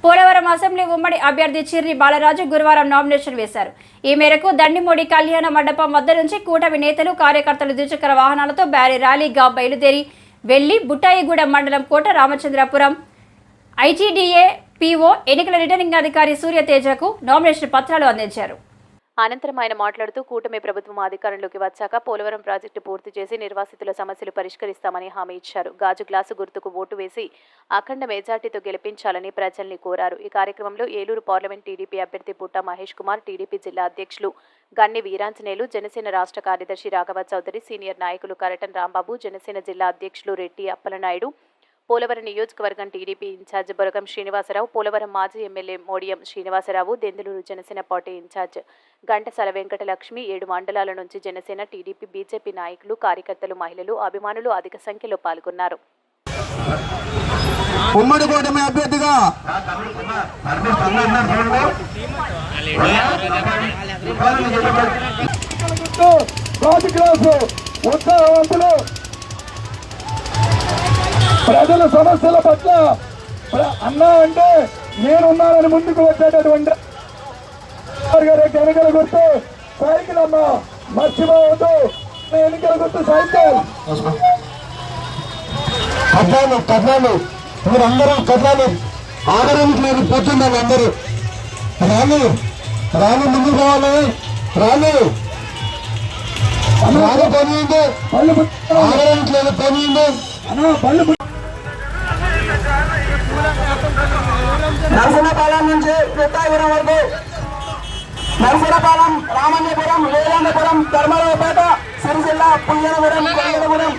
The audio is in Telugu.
పోలవరం అసెంబ్లీ ఉమ్మడి అభ్యర్థి చిర్రి బాలరాజు గురువారం నామినేషన్ వేశారు. ఈ మేరకు దండిమూడి కళ్యాణ మండపం వద్ద నుంచి కూటమి నేతలు కార్యకర్తలు ద్విచక్ర వాహనాలతో భారీ ర్యాలీగా బయలుదేరి వెళ్లి బుట్టాయిగూడెం మండలం కోట రామచంద్రపురం ఐటీడీఏ పీఓ ఎన్నికల రిటర్నింగ్ అధికారి సూర్యతేజకు నామినేషన్ పత్రాలు అందించారు. అనంతరం ఆయన మాట్లాడుతూ కూటమి ప్రభుత్వం అధికారంలోకి వచ్చాక పోలవరం ప్రాజెక్టు పూర్తి చేసి నిర్వాసితుల సమస్యలు పరిష్కరిస్తామని హామీ ఇచ్చారు. గాజు గ్లాసు గుర్తుకు ఓటు వేసి అఖండ మెజార్టీతో గెలిపించాలని ప్రజల్ని కోరారు. ఈ కార్యక్రమంలో ఏలూరు పార్లమెంట్ టీడీపీ అభ్యర్థి పుట్ట మహేష్ కుమార్, టీడీపీ జిల్లా అధ్యక్షులు గన్ని వీరాంజనేయులు, జనసేన రాష్ట్ర కార్యదర్శి రాఘవ చౌదరి, సీనియర్ నాయకులు కరటన్ రాంబాబు, జనసేన జిల్లా అధ్యక్షులు రెడ్డి అప్పలనాయుడు, పోలవరం నియోజకవర్గం టీడీపీ ఇన్ఛార్జ్ బొరగం శ్రీనివాసరావు, పోలవరం మాజీ MLA Modiyam Srinivasarao, Denduluru Janasena party incharge Ghantasala Venkatalakshmi, 7 మండలాల నుంచి జనసేన, టీడీపీ, బీజేపీ నాయకులు, కార్యకర్తలు, మహిళలు, అభిమానులు అధిక సంఖ్యలో పాల్గొన్నారు. ఉమ్మడి కూటమి అభ్యర్థిగా ప్రజల సమస్యల పట్ల అన్నా అంటే నేనున్నానని ముందుకు వచ్చేటటువంటి ఎన్నికల గుర్తు సైకిల్ అమ్మా, మర్చిపోవద్దు. ఎన్నికల గుర్తు సైకిల్. కథనాలు మీరందరూ కథనాలు ఆదరణకు నేను కూర్చున్నాను. అందరూ రాను ముందు పోవాలి. రాను పనింది, ఆదరణకు లేదు పనింది. నరసింహపాలెం నుంచి పుట్టాయిపురం వరకు, నరసింహపాలెం, రామన్నపురం, వేలందపురం, ధర్మరావుపేట, సిరిసిల్ల, పుయ్యనగూడెం, కొండలగూడెం,